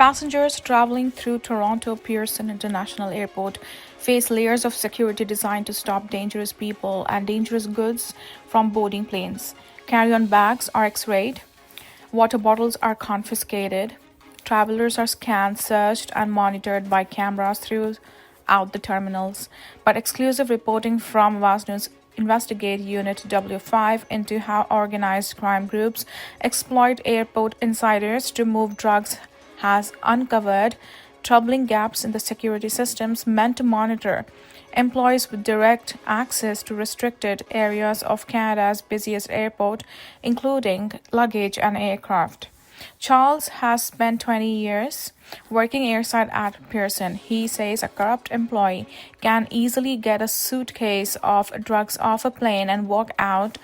Passengers traveling through Toronto Pearson International Airport face layers of security designed to stop dangerous people and dangerous goods from boarding planes. Carry on bags are x rayed, water bottles are confiscated, travelers are scanned, searched, and monitored by cameras throughout the terminals. But exclusive reporting from Awaz News Investigate Unit W5 into how organized crime groups exploit airport insiders to move drugs has uncovered troubling gaps in the security systems meant to monitor employees with direct access to restricted areas of Canada's busiest airport, including luggage and aircraft. Charles has spent 20 years working airside at Pearson. He says a corrupt employee can easily get a suitcase of drugs off a plane and walk out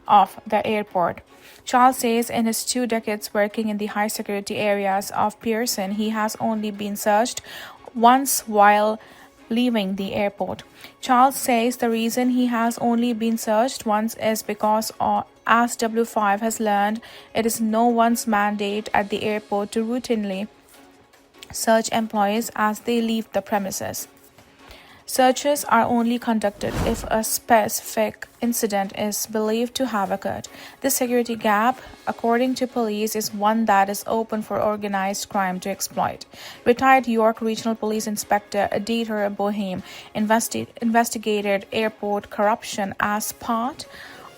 of the airport. Charles says in his 2 decades working in the high security areas of Pearson, he has only been searched once while leaving the airport. Charles says the reason he has only been searched once is because, as W5 has learned, it is no one's mandate at the airport to routinely search employees as they leave the premises. Searches are only conducted if a specific incident is believed to have occurred. This security gap, according to police, is one that is open for organized crime to exploit. Retired York Regional Police Inspector Dieter Boehm investigated airport corruption as part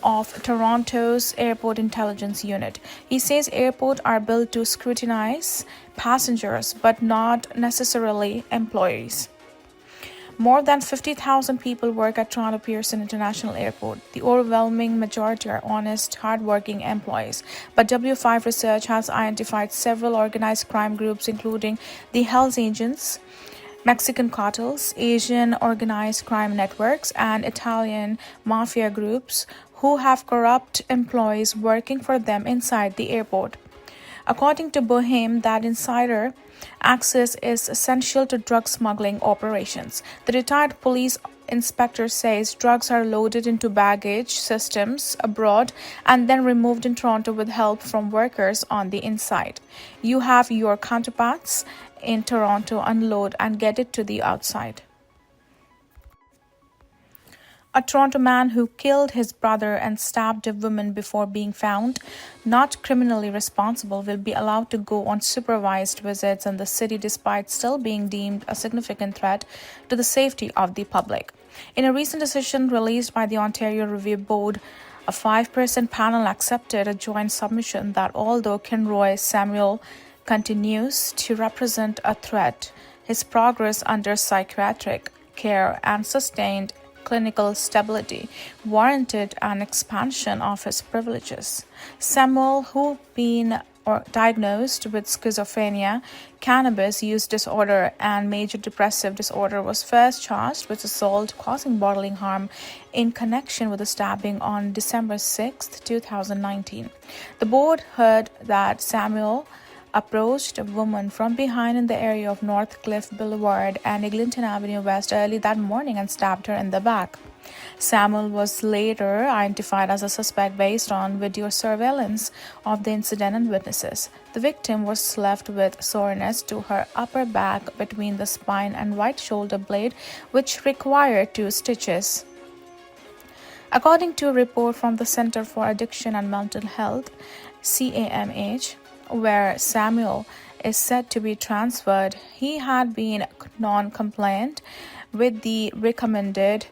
of Toronto's Airport Intelligence Unit. He says airports are built to scrutinize passengers but not necessarily employees. More than 50,000 people work at Toronto Pearson International Airport. The overwhelming majority are honest, hardworking employees. But W5 research has identified several organized crime groups, including the Hells Angels, Mexican cartels, Asian organized crime networks, and Italian mafia groups who have corrupt employees working for them inside the airport. According to Boehm, that insider access is essential to drug smuggling operations. The retired police inspector says drugs are loaded into baggage systems abroad and then removed in Toronto with help from workers on the inside. You have your counterparts in Toronto unload and get it to the outside. A Toronto man who killed his brother and stabbed a woman before being found not criminally responsible will be allowed to go on supervised visits in the city despite still being deemed a significant threat to the safety of the public. In a recent decision released by the Ontario Review Board, a 5-person panel accepted a joint submission that although Kinroy Samuel continues to represent a threat, his progress under psychiatric care and sustained clinical stability warranted an expansion of his privileges. Samuel, who been diagnosed with schizophrenia, cannabis use disorder, and major depressive disorder, was first charged with assault causing bodily harm in connection with a stabbing on December 6, 2019. The board heard that Samuel approached a woman from behind in the area of North Cliff Boulevard and Eglinton Avenue West early that morning and stabbed her in the back. Samuel was later identified as a suspect based on video surveillance of the incident and witnesses. The victim was left with soreness to her upper back between the spine and right shoulder blade, which required 2 stitches. According to a report from the Center for Addiction and Mental Health, CAMH, where Samuel is said to be transferred, he had been non-compliant with the recommended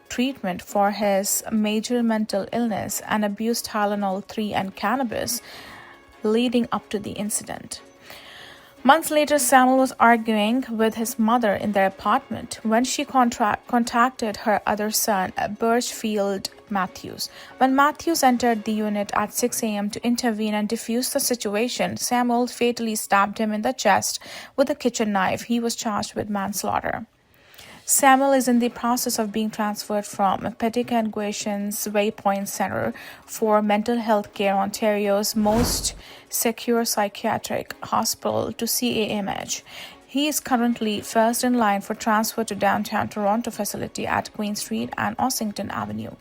treatment for his major mental illness and abused Tylenol 3 and cannabis leading up to the incident. Months later, Samuel was arguing with his mother in their apartment when she contacted her other son, Birchfield Matthews. When Matthews entered the unit at 6 a.m. to intervene and defuse the situation, Samuel fatally stabbed him in the chest with a kitchen knife. He was charged with manslaughter. Samuel is in the process of being transferred from Petitquestion's Waypoint Center for Mental Health Care, Ontario's most secure psychiatric hospital, to CAMH. He is currently first in line for transfer to downtown Toronto facility at Queen Street and Ossington Avenue.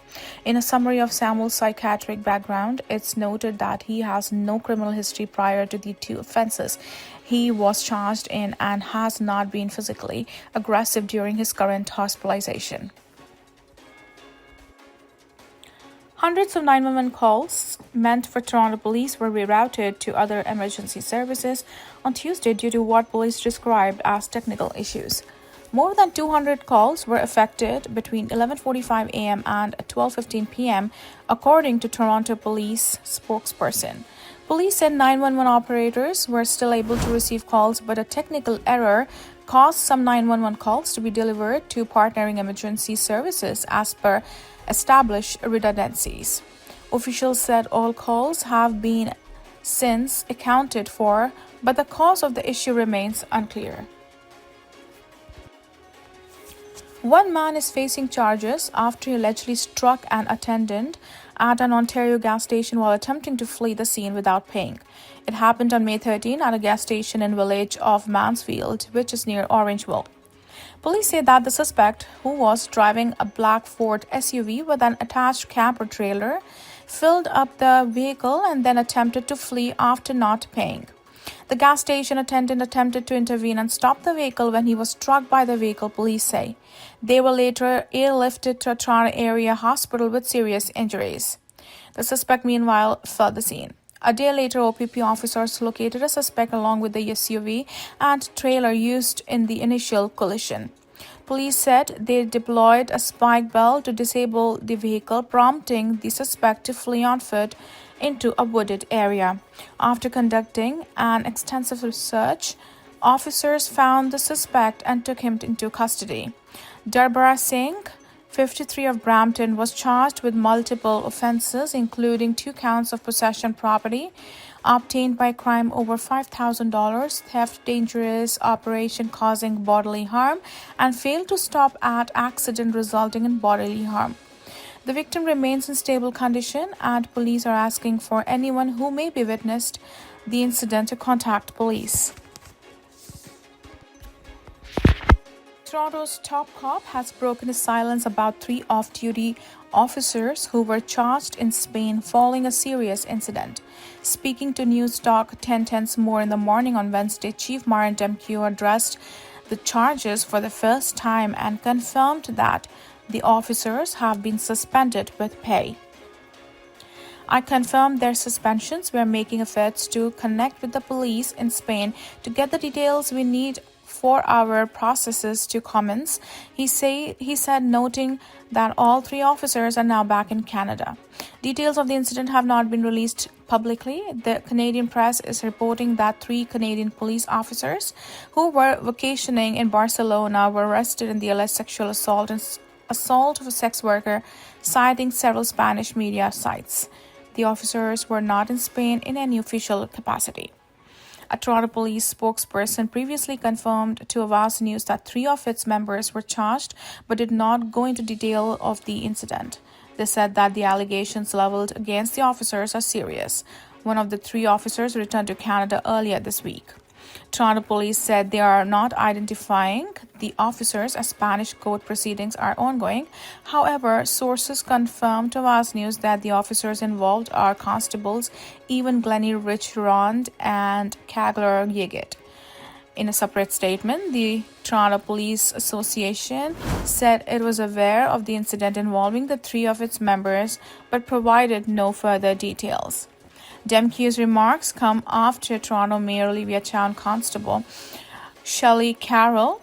In a summary of Samuel's psychiatric background, it's noted that he has no criminal history prior to the two offenses he was charged in and has not been physically aggressive during his current hospitalization. Hundreds of 911 calls meant for Toronto police were rerouted to other emergency services on Tuesday due to what police described as technical issues. More than 200 calls were affected between 11:45 a.m. and 12:15 p.m., according to Toronto police spokesperson. Police said 911 operators were still able to receive calls, but a technical error caused some 911 calls to be delivered to partnering emergency services as per established redundancies. Officials said all calls have been since accounted for, but the cause of the issue remains unclear. One man is facing charges after he allegedly struck an attendant at an Ontario gas station while attempting to flee the scene without paying. It happened on May 13 at a gas station in the village of Mansfield, which is near Orangeville. Police say that the suspect, who was driving a black Ford SUV with an attached camper trailer, filled up the vehicle and then attempted to flee after not paying. The gas station attendant attempted to intervene and stop the vehicle when he was struck by the vehicle, police say. They were later airlifted to a Toronto area hospital with serious injuries. The suspect, meanwhile, fled the scene. A day later, OPP officers located a suspect along with the SUV and trailer used in the initial collision. Police said they deployed a spike belt to disable the vehicle, prompting the suspect to flee on foot into a wooded area. After conducting an extensive search, officers found the suspect and took him into custody. Darbara Singh, 53 of Brampton, was charged with multiple offences, including 2 counts of possession property obtained by crime over $5,000, theft, dangerous operation causing bodily harm, and failed to stop at accident resulting in bodily harm. The victim remains in stable condition, and police are asking for anyone who may be witnessed the incident to contact police. Toronto's top cop has broken his silence about 3 off-duty officers who were charged in Spain following a serious incident. Speaking to Newstalk 1010's More in the Morning on Wednesday, Chief Marin Demkiw addressed the charges for the first time and confirmed that the officers have been suspended with pay. I confirmed their suspensions. We are making efforts to connect with the police in Spain to get the details we need for our processes to commence, he said, noting that all 3 officers are now back in Canada. Details of the incident have not been released publicly. The Canadian press is reporting that 3 Canadian police officers who were vacationing in Barcelona were arrested in the alleged sexual assault of a sex worker, citing several Spanish media sites. The officers were not in Spain in any official capacity. A Toronto police spokesperson previously confirmed to Awaz News that 3 of its members were charged but did not go into detail of the incident. They said that the allegations leveled against the officers are serious. One of the 3 officers returned to Canada earlier this week. Toronto police said they are not identifying the officers as Spanish court proceedings are ongoing. However, sources confirmed to Awaz News that the officers involved are constables Evan Glennie Richrond and Kagler Yigit. In a separate statement, the Toronto Police Association said it was aware of the incident involving the 3 of its members but provided no further details. Demkiw's remarks come after Toronto Mayor Olivia Chow Constable Shelley Carroll,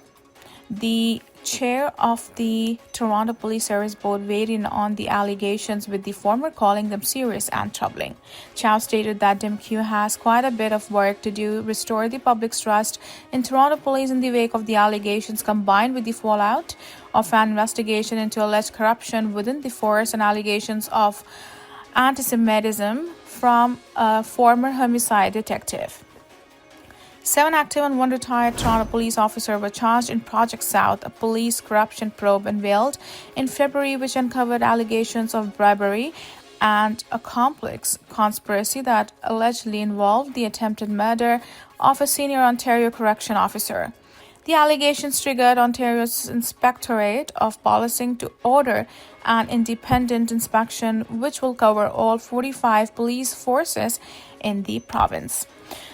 the chair of the Toronto Police Service Board, weighed in on the allegations, with the former calling them serious and troubling. Chow stated that Demkiw has quite a bit of work to do restore the public's trust in Toronto police in the wake of the allegations, combined with the fallout of an investigation into alleged corruption within the force and allegations of anti-Semitism from a former homicide detective. 7 active and 1 retired Toronto police officer were charged in Project South, a police corruption probe unveiled in February, which uncovered allegations of bribery and a complex conspiracy that allegedly involved the attempted murder of a senior Ontario correction officer. The allegations triggered Ontario's Inspectorate of Policing to order an independent inspection, which will cover all 45 police forces in the province.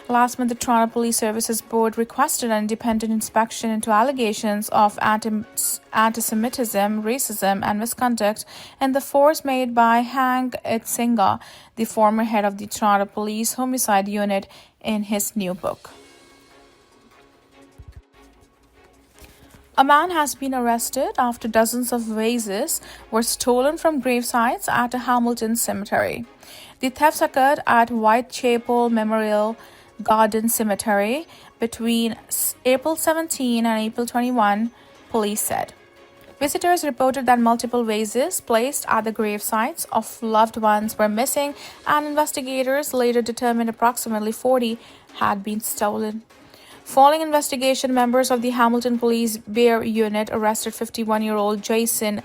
Last month, the Toronto Police Services Board requested an independent inspection into allegations of anti-Semitism, racism, and misconduct in the force made by Hang Itzinga, the former head of the Toronto Police Homicide Unit, in his new book. A man has been arrested after dozens of vases were stolen from gravesites at a Hamilton cemetery. The thefts occurred at Whitechapel Memorial Garden Cemetery between April 17 and April 21, police said. Visitors reported that multiple vases placed at the grave sites of loved ones were missing, and investigators later determined approximately 40 had been stolen. Following investigation, members of the Hamilton Police Bear Unit arrested 51-year-old Jason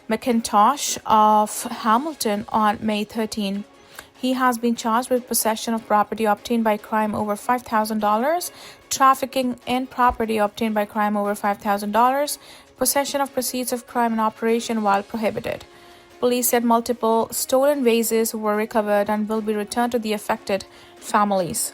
McIntosh of Hamilton on May 13. He has been charged with possession of property obtained by crime over $5,000, trafficking in property obtained by crime over $5,000, possession of proceeds of crime and operation while prohibited. Police said multiple stolen vases were recovered and will be returned to the affected families.